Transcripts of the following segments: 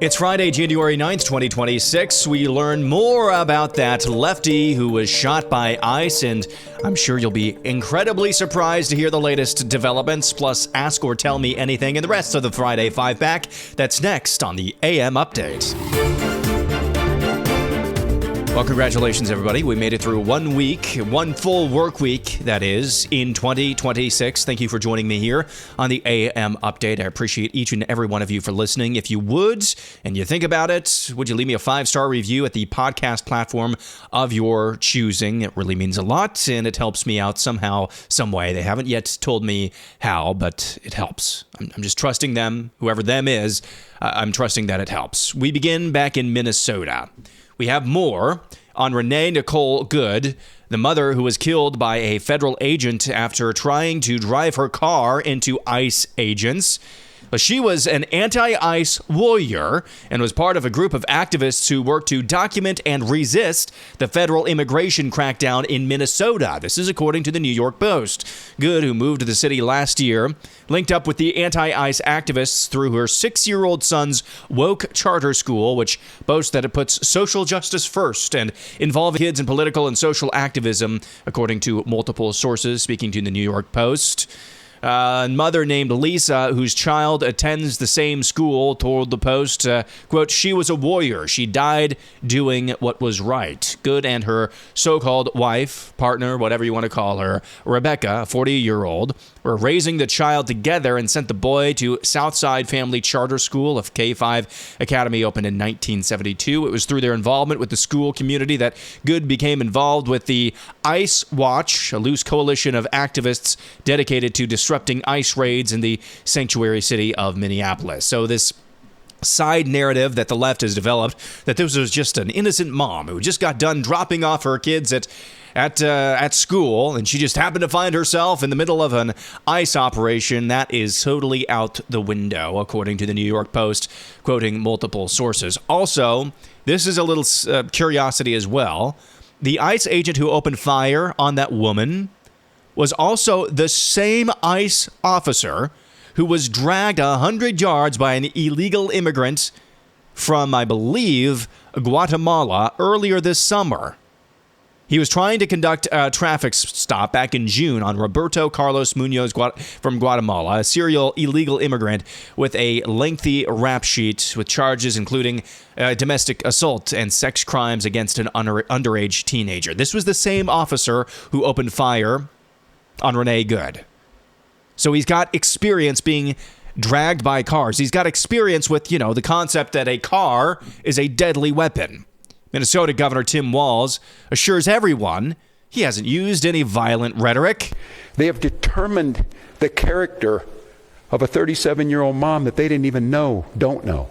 It's Friday, January 9th, 2026. We learn more about that lefty who was shot by ICE, and I'm sure you'll be incredibly surprised to hear the latest developments, plus Ask or Tell Me Anything and the rest of the Friday 5-Pack. That's next on the AM Update. Well, congratulations, everybody. We made it through 1 week, one full work week, that is, in 2026. Thank you for joining me here on the AM Update. I appreciate each and every one of you for listening. If you would, and you think about it, would you leave me a 5-star review at the podcast platform of your choosing? It really means a lot, and it helps me out somehow, some way. They haven't yet told me how, but it helps. I'm just trusting them, whoever them is. I'm trusting that it helps. We begin back in Minnesota. We have more on Renee Good, the mother who was killed by a federal agent after trying to drive her car into ICE agents. She was an anti-ICE warrior and was part of a group of activists who worked to document and resist the federal immigration crackdown in Minnesota. This is according to the New York Post. Good, who moved to the city last year, linked up with the anti-ICE activists through her 6-year-old son's woke charter school, which boasts that it puts social justice first and involves kids in political and social activism, according to multiple sources speaking to the New York Post. A mother named Lisa, whose child attends the same school, told the Post, quote, "She was a warrior. She died doing what was right." Good and her so-called wife, partner, whatever you want to call her, Rebecca, a 40-year-old, were raising the child together and sent the boy to Southside Family Charter School of K5 Academy, opened in 1972. It was through their involvement with the school community that Good became involved with the ICE Watch, a loose coalition of activists dedicated to disrupting ICE raids in the sanctuary city of Minneapolis. So this side narrative that the left has developed, that this was just an innocent mom who just got done dropping off her kids at school, and she just happened to find herself in the middle of an ICE operation, that is totally out the window, according to the New York Post, quoting multiple sources. Also, this is a little curiosity as well. The ICE agent who opened fire on that woman was also the same ICE officer who was dragged 100 yards by an illegal immigrant from, I believe, Guatemala earlier this summer. He was trying to conduct a traffic stop back in June on Roberto Carlos Munoz from Guatemala, a serial illegal immigrant with a lengthy rap sheet with charges including domestic assault and sex crimes against an underage teenager. This was the same officer who opened fire on Renee Good. So he's got experience being dragged by cars. He's got experience with, the concept that a car is a deadly weapon. Minnesota Governor Tim Walz assures everyone he hasn't used any violent rhetoric. They have determined the character of a 37-year-old mom that they didn't even don't know.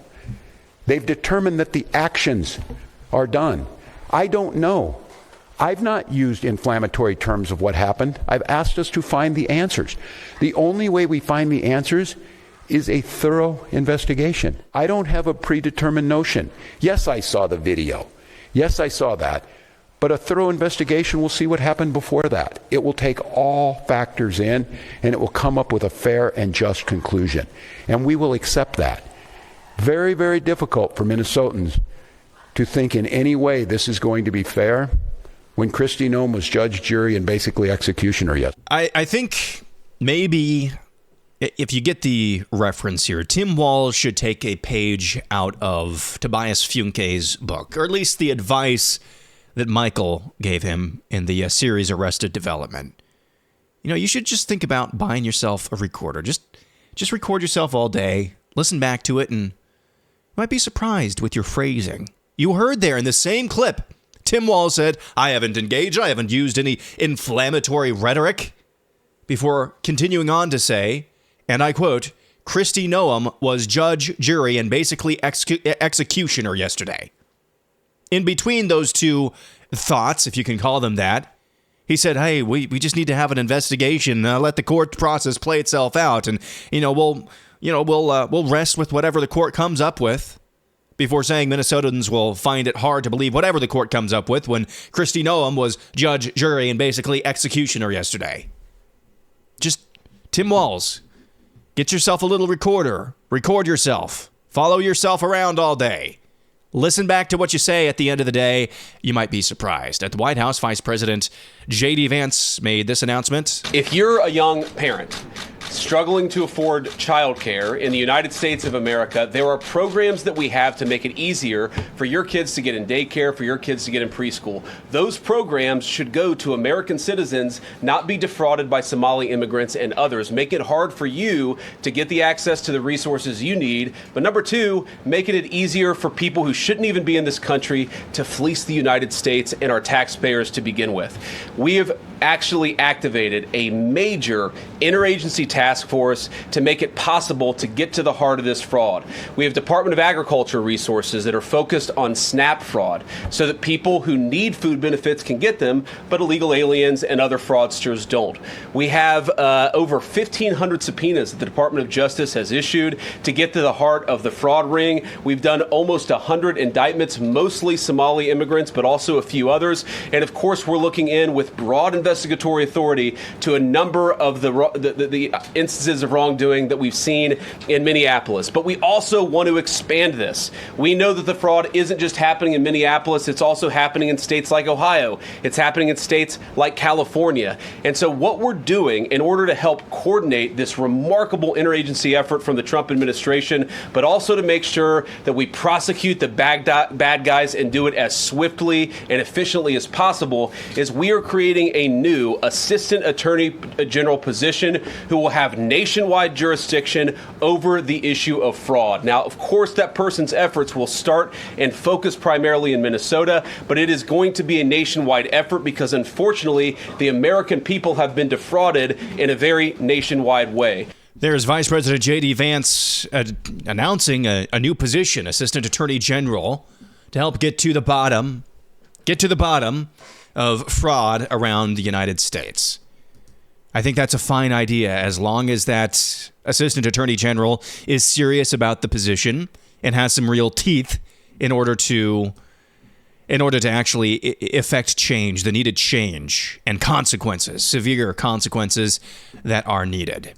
They've determined that the actions are done. I don't know. I've not used inflammatory terms of what happened. I've asked us to find the answers. The only way we find the answers is a thorough investigation. I don't have a predetermined notion. Yes, I saw the video. Yes, I saw that. But a thorough investigation will see what happened before that. It will take all factors in, and it will come up with a fair and just conclusion. And we will accept that. Very, very difficult for Minnesotans to think in any way this is going to be fair when Kristi Noem was judge, jury, and basically executioner yet. I think maybe, if you get the reference here, Tim Walz should take a page out of Tobias Funke's book, or at least the advice that Michael gave him in the series Arrested Development. You should just think about buying yourself a recorder. Just record yourself all day, listen back to it, and you might be surprised with your phrasing. You heard there in the same clip, Tim Walz said, "I haven't engaged, I haven't used any inflammatory rhetoric," before continuing on to say, and I quote, "Kristi Noem was judge, jury, and basically executioner yesterday." In between those two thoughts, if you can call them that, he said, "Hey, we just need to have an investigation, let the court process play itself out, and we'll rest with whatever the court comes up with." Before saying Minnesotans will find it hard to believe whatever the court comes up with when Kristi Noem was judge, jury, and basically executioner yesterday. Just Tim Walz. Get yourself a little recorder. Record yourself. Follow yourself around all day. Listen back to what you say at the end of the day. You might be surprised. At the White House, Vice President J.D. Vance made this announcement. If you're a young parent struggling to afford childcare in the United States of America, there are programs that we have to make it easier for your kids to get in daycare, for your kids to get in preschool. Those programs should go to American citizens, not be defrauded by Somali immigrants and others. Make it hard for you to get the access to the resources you need. But number two, making it easier for people who shouldn't even be in this country to fleece the United States and our taxpayers to begin with. We have actually activated a major interagency task force to make it possible to get to the heart of this fraud. We have Department of Agriculture resources that are focused on SNAP fraud so that people who need food benefits can get them, but illegal aliens and other fraudsters don't. We have over 1,500 subpoenas that the Department of Justice has issued to get to the heart of the fraud ring. We've done almost 100 indictments, mostly Somali immigrants, but also a few others. And of course, we're looking in with broad investigatory authority to a number of the instances of wrongdoing that we've seen in Minneapolis. But we also want to expand this. We know that the fraud isn't just happening in Minneapolis, it's also happening in states like Ohio. It's happening in states like California. And so what we're doing in order to help coordinate this remarkable interagency effort from the Trump administration, but also to make sure that we prosecute the bad guys and do it as swiftly and efficiently as possible, is we are creating a new Assistant Attorney General position who will have nationwide jurisdiction over the issue of fraud. Now, of course, that person's efforts will start and focus primarily in Minnesota, but it is going to be a nationwide effort because, unfortunately, the American people have been defrauded in a very nationwide way. There's Vice President J.D. Vance announcing a new position, Assistant Attorney General, to help get to the bottom of fraud around the United States. I think that's a fine idea as long as that Assistant Attorney General is serious about the position and has some real teeth in order to actually effect change, the needed change and consequences, severe consequences that are needed.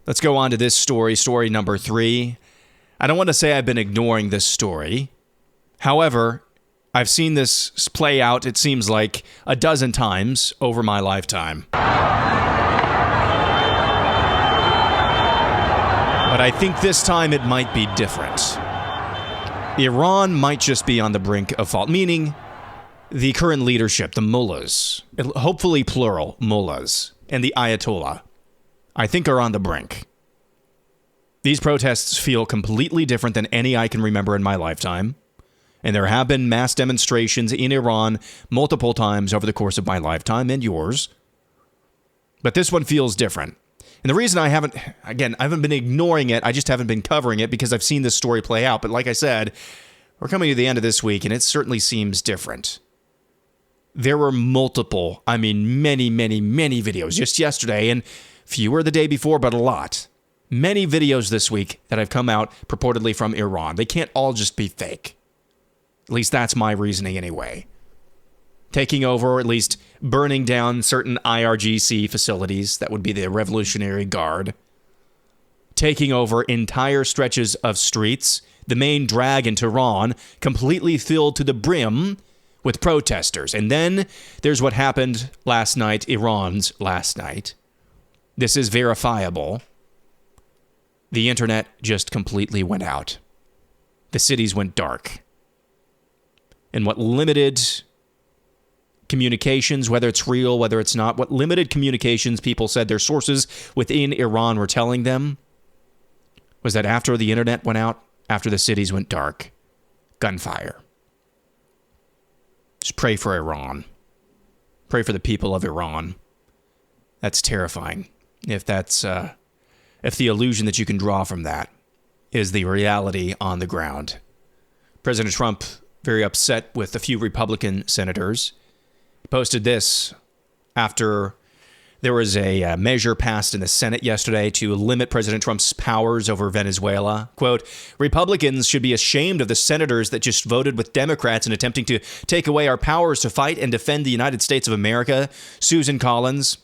Let's go on to this story number 3. I don't want to say I've been ignoring this story. However, I've seen this play out, it seems like, a dozen times over my lifetime. But I think this time it might be different. Iran might just be on the brink of fall, meaning the current leadership, the mullahs, hopefully plural mullahs, and the Ayatollah, I think are on the brink. These protests feel completely different than any I can remember in my lifetime. And there have been mass demonstrations in Iran multiple times over the course of my lifetime and yours. But this one feels different. And the reason I haven't been ignoring it, I just haven't been covering it because I've seen this story play out. But like I said, we're coming to the end of this week and it certainly seems different. There were many videos just yesterday and fewer the day before, but a lot. Many videos this week that have come out purportedly from Iran. They can't all just be fake. At least that's my reasoning anyway. Taking over, or at least burning down certain IRGC facilities, that would be the Revolutionary Guard. Taking over entire stretches of streets, the main drag in Tehran, completely filled to the brim with protesters. And then there's what happened last night, Iran's last night. This is verifiable. The internet just completely went out. The cities went dark. And what limited communications, whether it's real, whether it's not, what limited communications people said their sources within Iran were telling them was that after the internet went out, after the cities went dark, gunfire. Just pray for Iran. Pray for the people of Iran. That's terrifying. If the illusion that you can draw from that is the reality on the ground. President Trump, very upset with a few Republican senators, posted this after there was a measure passed in the Senate yesterday to limit President Trump's powers over Venezuela. Quote, Republicans should be ashamed of the senators that just voted with Democrats in attempting to take away our powers to fight and defend the United States of America. Susan Collins,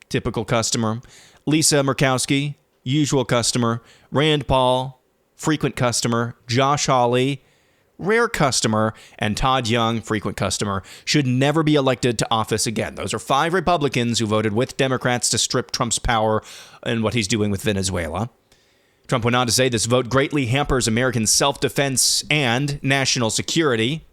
typical customer. Lisa Murkowski, usual customer. Rand Paul, frequent customer, Josh Hawley, rare customer, and Todd Young, frequent customer, should never be elected to office again. Those are 5 Republicans who voted with Democrats to strip Trump's power in what he's doing with Venezuela. Trump went on to say this vote greatly hampers American self-defense and national security,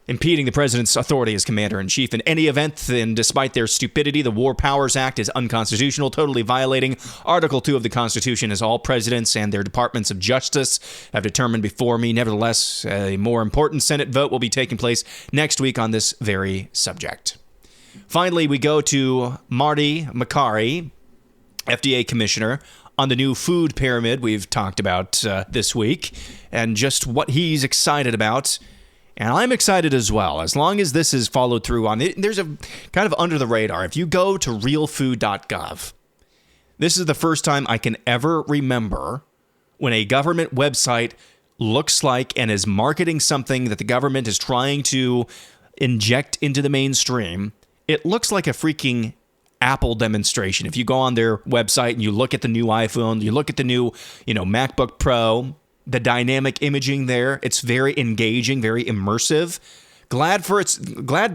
impeding the president's authority as commander-in-chief in any event. And despite their stupidity, the War Powers Act is unconstitutional, totally violating Article 2 of the Constitution, as all presidents and their departments of justice have determined before me. Nevertheless, a more important Senate vote will be taking place next week on this very subject. Finally, we go to Marty Makary, FDA commissioner, on the new food pyramid we've talked about this week, and just what he's excited about. And I'm excited as well, as long as this is followed through on it. There's a kind of under the radar. If you go to realfood.gov, this is the first time I can ever remember when a government website looks like and is marketing something that the government is trying to inject into the mainstream. It looks like a freaking Apple demonstration. If you go on their website and you look at the new iPhone, you look at the new, MacBook Pro, the dynamic imaging there, it's very engaging, very immersive. Glad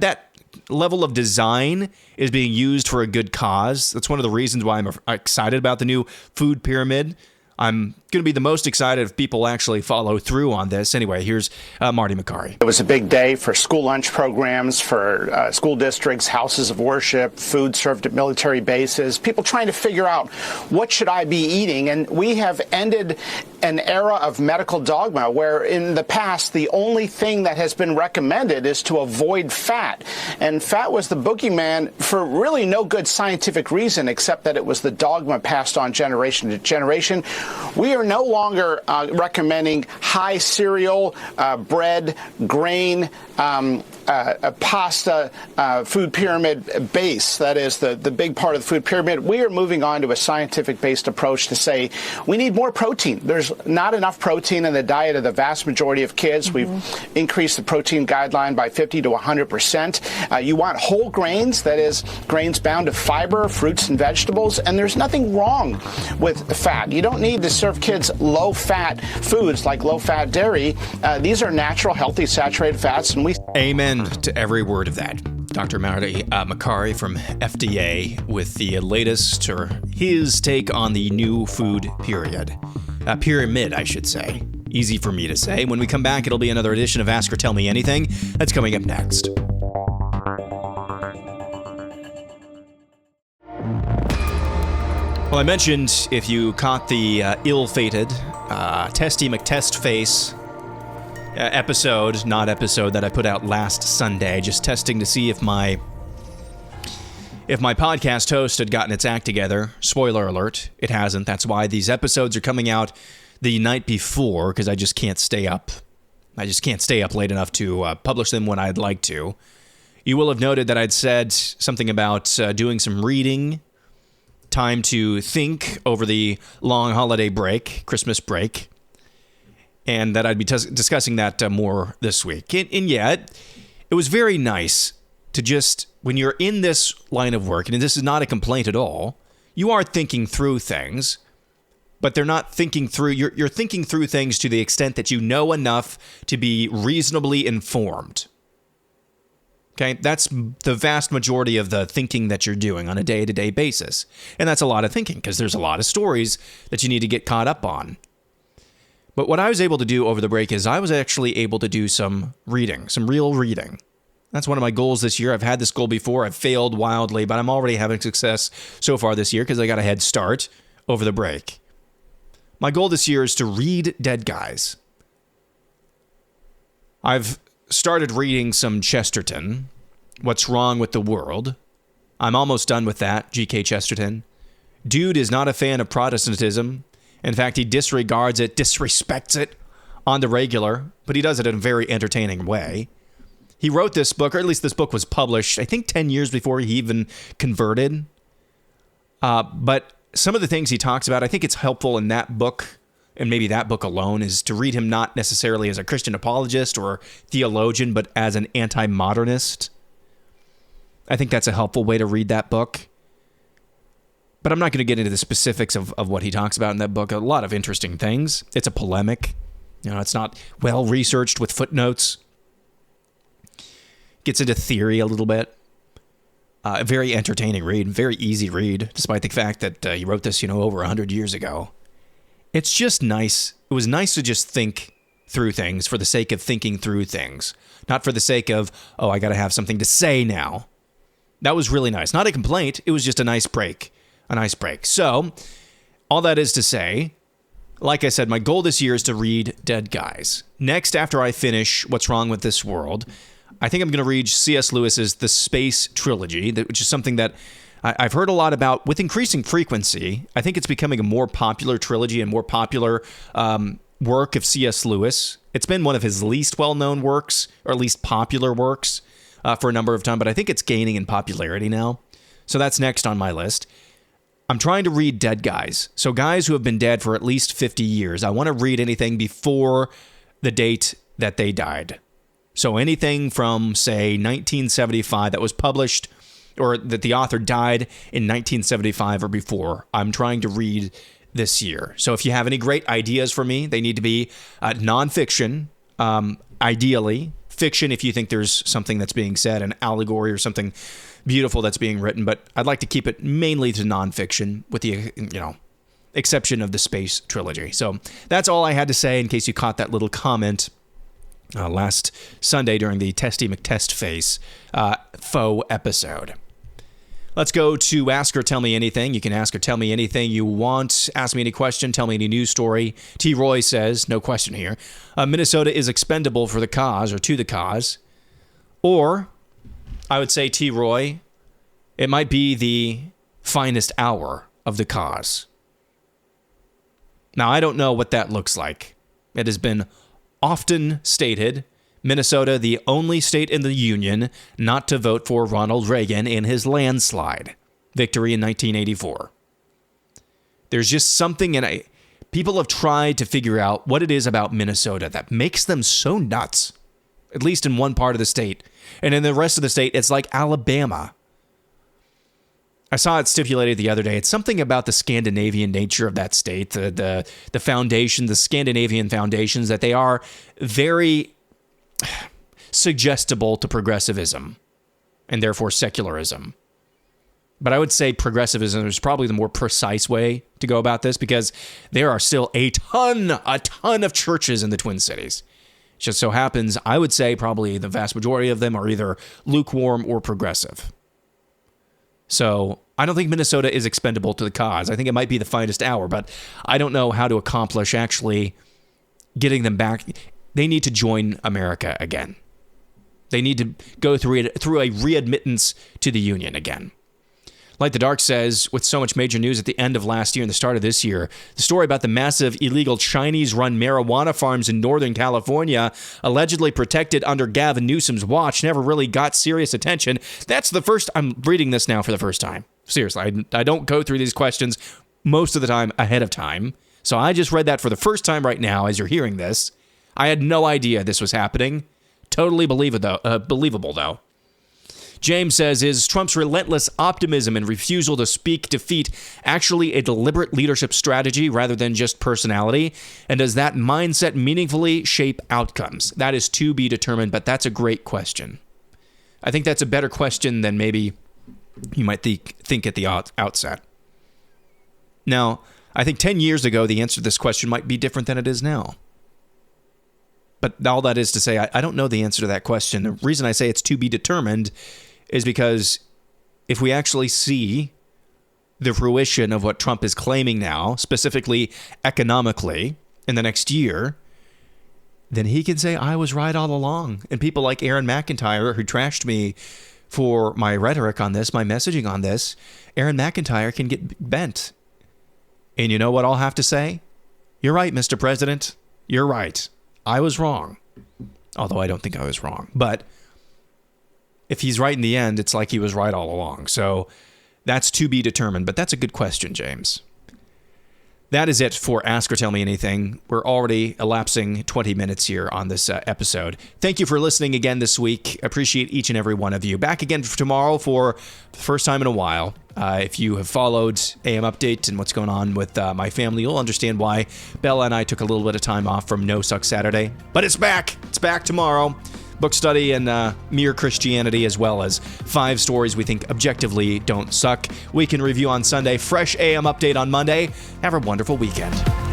that level of design is being used for a good cause. That's one of the reasons why I'm excited about the new food pyramid. I'm going to be the most excited if people actually follow through on this. Anyway, here's Marty Makary. It was a big day for school lunch programs, for school districts, houses of worship, food served at military bases, people trying to figure out what should I be eating. And we have ended an era of medical dogma where in the past, the only thing that has been recommended is to avoid fat. And fat was the boogeyman for really no good scientific reason, except that it was the dogma passed on generation to generation. We are no longer recommending high cereal, bread, grain, pasta food pyramid base. That is the big part of the food pyramid. We are moving on to a scientific-based approach to say we need more protein. There's not enough protein in the diet of the vast majority of kids. We've increased the protein guideline by 50 to 100%. You want whole grains, that is, grains bound to fiber, fruits and vegetables, and there's nothing wrong with fat. You don't need to serve kids low-fat foods like low-fat dairy. These are natural, healthy, saturated fats, and we... Amen to every word of that. Dr. Marty Makary from FDA with the latest, or his take on the new food pyramid, I should say. Easy for me to say. When we come back, it'll be another edition of Ask or Tell Me Anything. That's coming up next. Well, I mentioned, if you caught the ill-fated Testy McTestface episode that I put out last Sunday, just testing to see if my podcast host had gotten its act together. Spoiler alert, it hasn't. That's why these episodes are coming out the night before, because I just can't stay up. I just can't stay up late enough to publish them when I'd like to. You will have noted that I'd said something about doing some reading, time to think over the long holiday break, Christmas break, and that I'd be discussing that more this week. And yet, it was very nice to just, when you're in this line of work, and this is not a complaint at all, you are thinking through things, but they're not thinking through, you're thinking through things to the extent that you know enough to be reasonably informed. Okay, that's the vast majority of the thinking that you're doing on a day-to-day basis. And that's a lot of thinking, because there's a lot of stories that you need to get caught up on. But what I was able to do over the break is I was actually able to do some reading, some real reading. That's one of my goals this year. I've had this goal before. I've failed wildly, but I'm already having success so far this year because I got a head start over the break. My goal this year is to read Dead Guys. I've started reading some Chesterton, What's Wrong with the World. I'm almost done with that, G.K. Chesterton. Dude is not a fan of Protestantism. In fact, he disregards it, disrespects it on the regular, but he does it in a very entertaining way. He wrote this book, or at least this book was published, I think 10 years before he even converted. But some of the things he talks about, I think it's helpful in that book, and maybe that book alone, is to read him not necessarily as a Christian apologist or theologian, but as an anti-modernist. I think that's a helpful way to read that book. But I'm not going to get into the specifics of what he talks about in that book. A lot of interesting things. It's a polemic. It's not well researched with footnotes. Gets into theory a little bit. A very entertaining read, very easy read, despite the fact that he wrote this, over 100 years ago. It's just nice. It was nice to just think through things for the sake of thinking through things, not for the sake of, I got to have something to say now. That was really nice. Not a complaint. It was just a nice break. So, all that is to say, like I said, my goal this year is to read Dead Guys. Next, after I finish What's Wrong with This World, I think I'm going to read C.S. Lewis's The Space Trilogy, which is something that I've heard a lot about with increasing frequency. I think it's becoming a more popular trilogy and more popular work of C.S. Lewis. It's been one of his least well-known works, or at least popular works, for a number of time, but I think it's gaining in popularity now. So that's next on my list. I'm trying to read Dead Guys. So guys who have been dead for at least 50 years. I want to read anything before the date that they died. So anything from, say, 1975 that was published, or that the author died in 1975 or before, I'm trying to read this year. So if you have any great ideas for me, they need to be nonfiction, ideally. Fiction if you think there's something that's being said, an allegory or something beautiful that's being written, but I'd like to keep it mainly to nonfiction with the, exception of the Space Trilogy. So that's all I had to say in case you caught that little comment last Sunday during the Testy McTestface faux episode. Let's go to Ask or Tell Me Anything. You can ask or tell me anything you want. Ask me any question. Tell me any news story. T. Roy says, no question here, Minnesota is expendable for the cause or to the cause. Or, I would say, T. Roy, it might be the finest hour of the cause. Now, I don't know what that looks like. It has been often stated, Minnesota, the only state in the Union not to vote for Ronald Reagan in his landslide victory in 1984. There's just something people have tried to figure out what it is about Minnesota that makes them so nuts, at least in one part of the state. And in the rest of the state, it's like Alabama. I saw it stipulated the other day. It's something about the Scandinavian nature of that state, the foundation, the Scandinavian foundations, that they are very suggestible to progressivism and therefore secularism. But I would say progressivism is probably the more precise way to go about this, because there are still a ton of churches in the Twin Cities. It just so happens, I would say probably the vast majority of them are either lukewarm or progressive. So I don't think Minnesota is expendable to the cause. I think it might be the finest hour, but I don't know how to accomplish actually getting them back. They need to join America again. They need to go through a readmittance to the Union again. Like the Dark says, with so much major news at the end of last year and the start of this year, the story about the massive illegal Chinese-run marijuana farms in Northern California, allegedly protected under Gavin Newsom's watch, never really got serious attention. That's the first... I'm reading this now for the first time. Seriously, I don't go through these questions most of the time ahead of time. So I just read that for the first time right now as you're hearing this. I had no idea this was happening. Totally believable, though. James says, is Trump's relentless optimism and refusal to speak defeat actually a deliberate leadership strategy rather than just personality? And does that mindset meaningfully shape outcomes? That is to be determined, but that's a great question. I think that's a better question than maybe you might think at the outset. Now, I think 10 years ago, the answer to this question might be different than it is now. But all that is to say, I don't know the answer to that question. The reason I say it's to be determined is because if we actually see the fruition of what Trump is claiming now, specifically economically, in the next year, then he can say, I was right all along. And people like Aaron McIntyre, who trashed me for my rhetoric on this, my messaging on this, Aaron McIntyre can get bent. And you know what I'll have to say? You're right, Mr. President. You're right. I was wrong. Although I don't think I was wrong. But if he's right in the end, it's like he was right all along. So that's to be determined. But that's a good question, James. That is it for Ask or Tell Me Anything. We're already elapsing 20 minutes here on this episode. Thank you for listening again this week. Appreciate each and every one of you. Back again tomorrow for the first time in a while. If you have followed AM Update and what's going on with my family, you'll understand why Bella and I took a little bit of time off from No Suck Saturday. But it's back. It's back tomorrow. Book study and mere Christianity, as well as 5 stories we think objectively don't suck. Week in review on Sunday. Fresh AM Update on Monday. Have a wonderful weekend.